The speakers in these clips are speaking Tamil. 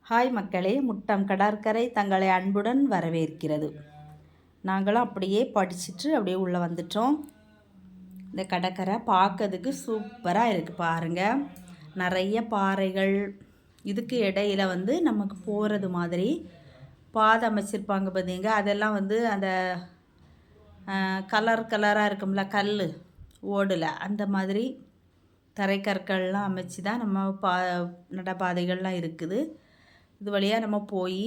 ஹாய் மக்களே, முட்டம் கடற்கரை தங்களை அன்புடன் வரவேற்கிறது. நாங்களும் அப்படியே படிச்சுட்டு அப்படியே உள்ளே வந்துட்டோம். இந்த கடற்கரை பார்க்கறதுக்கு சூப்பராக இருக்குது பாருங்கள். நிறைய பாறைகள், இதுக்கு இடையில வந்து நமக்கு போகிறது மாதிரி பாதை அமைச்சிருப்பாங்க பார்த்தீங்க. அதெல்லாம் வந்து அந்த கலர் கலராக இருக்கும்ல, கல் ஓடல அந்த மாதிரி தரைக்கற்கள்லாம் அமைச்சு தான் நம்ம நடப்பாதைகள்லாம் இருக்குது. இது வழியாக நம்ம போய்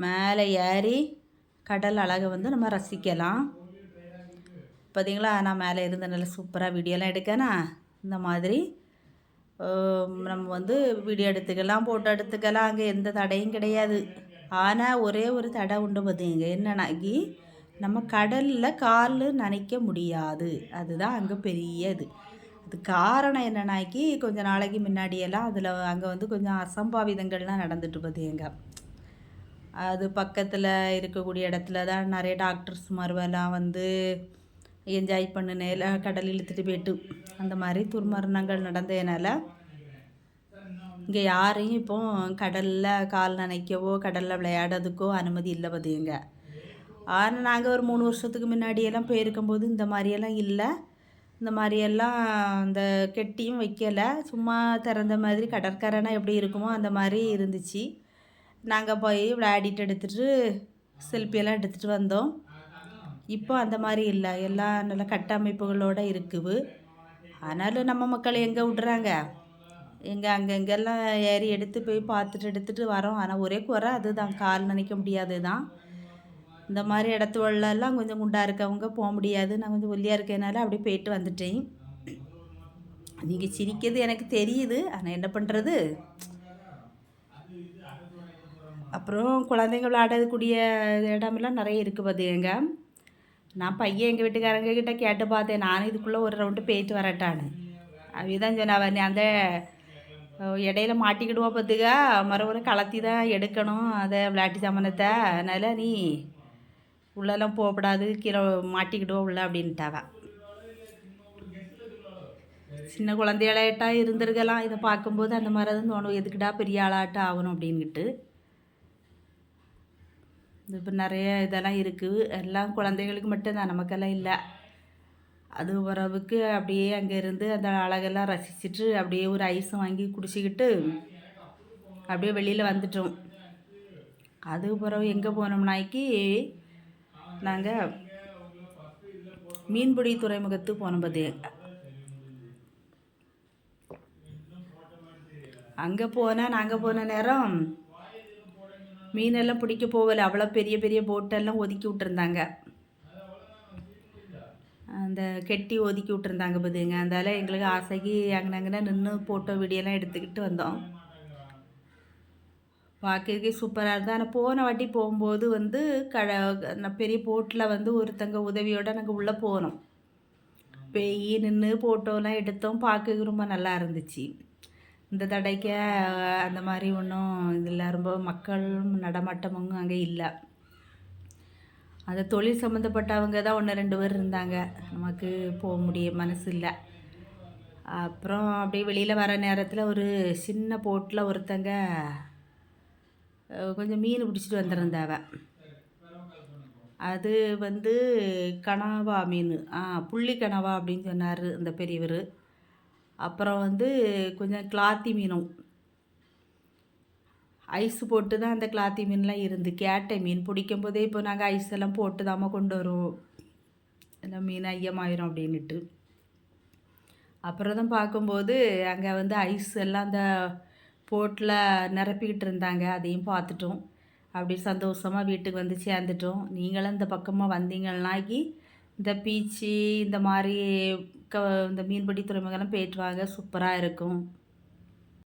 மேலே ஏறி கடல் அழகை வந்து நம்ம ரசிக்கலாம். பார்த்தீங்களா, நான் மேலே இருந்து நல்லா சூப்பராக வீடியோலாம் எடுக்கேனா. இந்த மாதிரி நம்ம வந்து வீடியோ எடுத்துக்கலாம், ஃபோட்டோ எடுத்துக்கலாம். அங்கே எந்த தடையும் கிடையாது. ஆனால் ஒரே ஒரு தடை உண்டு பார்த்தீங்க. என்னன்னாக்கி நம்ம கடலில் கால் நனைக்க முடியாது. அதுதான் அங்கே பெரிய இது. அது காரணம் என்னன்னாக்கி கொஞ்சம் நாளைக்கு முன்னாடியெல்லாம் அதில் அங்கே வந்து கொஞ்சம் அசம்பாவிதங்கள்லாம் நடந்துட்டு பார்த்தீங்க. அது பக்கத்தில் இருக்கக்கூடிய இடத்துல தான் நிறைய டாக்டர்ஸ் மருவெல்லாம் வந்து என்ஜாய் பண்ணினேல கடல் இழுத்துட்டு போயிட்டு அந்த மாதிரி துர்மரணங்கள் நடந்ததுனால இங்கே யாரையும் இப்போ கடலில் கால் நனைக்கவோ கடலில் விளையாடுறதுக்கோ அனுமதி இல்லை பார்த்தீங்க. ஆனால் நாங்கள் ஒரு 3 வருஷத்துக்கு முன்னாடியெல்லாம் போயிருக்கும்போது இந்த மாதிரியெல்லாம் இல்லை. இந்த மாதிரியெல்லாம் இந்த கெட்டியும் வைக்கலை, சும்மா திறந்த மாதிரி கடற்கரைனா எப்படி இருக்குமோ அந்த மாதிரி இருந்துச்சு. நாங்கள் போய் விளையாடிட்டு எடுத்துகிட்டு செல்ஃபியெல்லாம் எடுத்துகிட்டு வந்தோம். இப்போ அந்த மாதிரி இல்லை, எல்லாம் நல்ல கட்டமைப்புகளோடு இருக்குது. ஆனாலும் நம்ம மக்கள் எங்கே விட்றாங்க, அங்கெங்கெல்லாம் ஏறி எடுத்து போய் பார்த்துட்டு எடுத்துகிட்டு வரோம். ஆனால் ஒரே குறை அதுதான், கால் நினைக்க முடியாது தான். இந்த மாதிரி இடத்துலலாம் கொஞ்சம் குண்டாக இருக்கவங்க போக முடியாது. நான் கொஞ்சம் ஒல்லியாக இருக்கனால அப்படியே போயிட்டு வந்துட்டேன். நீங்கள் சிரிக்கிறது எனக்கு தெரியுது, ஆனால் என்ன பண்ணுறது. அப்புறம் குழந்தைங்க விளையாடக்கூடிய இடமெல்லாம் நிறைய இருக்குது பார்த்துங்க. நான் பையன் எங்கள் வீட்டுக்காரங்க கிட்டே கேட்டு பார்த்தேன், நானும் இதுக்குள்ளே ஒரு ரவுண்டு போயிட்டு வரட்டான்னு. அப்படிதான் சொன்ன அந்த இடையில மாட்டிக்கிடுவா பார்த்துக்க, மறுபடியும் கலத்தி தான் எடுக்கணும் அதை விளையாட்டு சாமானத்தை. அதனால் நீ உள்ளெல்லாம் போகக்கூடாது, கீழே மாட்டிக்கிடுவோம் உள்ள அப்படின்ட்டாவ. சின்ன குழந்தைகளாட்டா இருந்திருக்கலாம். இதை பார்க்கும்போது அந்த மாதிரி தான் தோணும், எதுக்குடா பெரிய ஆளாட்டம் ஆகணும் அப்படின்ட்டு. இப்போ நிறைய இதெல்லாம் இருக்குது, எல்லாம் குழந்தைகளுக்கு மட்டும்தான், நமக்கெல்லாம் இல்லை. அது உறவுக்கு அப்படியே அங்கேருந்து அந்த அழகெல்லாம் ரசிச்சுட்டு அப்படியே ஒரு ஐஸும் வாங்கி குடிச்சிக்கிட்டு அப்படியே வெளியில் வந்துட்டோம். அது பிறகு எங்கே போனோம்னாக்கி நாங்கள் மீன்பிடி துறைமுகத்துக்கு போனோம் பார்த்தீங்க. அங்கே போனால் நாங்கள் போன நேரம் மீனெல்லாம் பிடிக்க போகலை, அவ்வளோ பெரிய பெரிய போட்டெல்லாம் ஒதுக்கி விட்டுருந்தாங்க. அந்த கெட்டி ஒதுக்கி விட்டுருந்தாங்க பார்த்துங்க. அதனால் எங்களுக்கு ஆசைக்கு அங்கே நின்று ஃபோட்டோ வீடியோலாம் எடுத்துக்கிட்டு வந்தோம். பார்க்கறதுக்கே சூப்பராக இருந்தது. ஆனால் போன வாட்டி போகும்போது வந்து பெரிய போட்டில் வந்து ஒருத்தங்க உதவியோடு நாங்கள் உள்ளே போனோம். போய் நின்று ஃபோட்டோலாம் எடுத்தோம், பார்க்க ரொம்ப நல்லா இருந்துச்சு. இந்த தடைக்க அந்த மாதிரி ஒன்றும் இதில் ரொம்ப மக்கள் நடமாட்டமும் அங்கே இல்லை. அந்த தொழில் சம்மந்தப்பட்டவங்க தான் 1-2 பேர் இருந்தாங்க, நமக்கு போக முடிய மனசு இல்லை. அப்புறம் அப்படியே வெளியில் வர நேரத்தில் ஒரு சின்ன போட்டில் ஒருத்தங்க கொஞ்சம் மீன் பிடிச்சிட்டு வந்துருந்தாவ. அது வந்து கனவா மீன், புள்ளி கனவா அப்படின்னு சொன்னார் அந்த பெரியவர். அப்புறம் வந்து கொஞ்சம் கிளாத்தி மீனும் ஐஸ் போட்டு தான் அந்த கிளாத்தி மீன்லாம் இருந்து. கேட்டை மீன் பிடிக்கும் போதே இப்போ நாங்கள் ஐஸ் எல்லாம் போட்டு தாம கொண்டு வருவோம், எல்லாம் மீன் ஐயமாயிரும் அப்படின்ட்டு. அப்புறம் தான் பார்க்கும்போது அங்கே வந்து ஐஸ் எல்லாம் அந்த போட்டில் நிரப்பிக்கிட்டு இருந்தாங்க, அதையும் பார்த்துட்டோம். அப்படி சந்தோஷமாக வீட்டுக்கு வந்து சேர்ந்துட்டோம். நீங்களும் இந்த பக்கமாக வந்தீங்கன்னாக்கி இந்த பீச்சு இந்த மாதிரி இந்த மீன்பிடி துறைமுகம்லாம் போயிட்டு வாங்க, சூப்பராக இருக்கும்.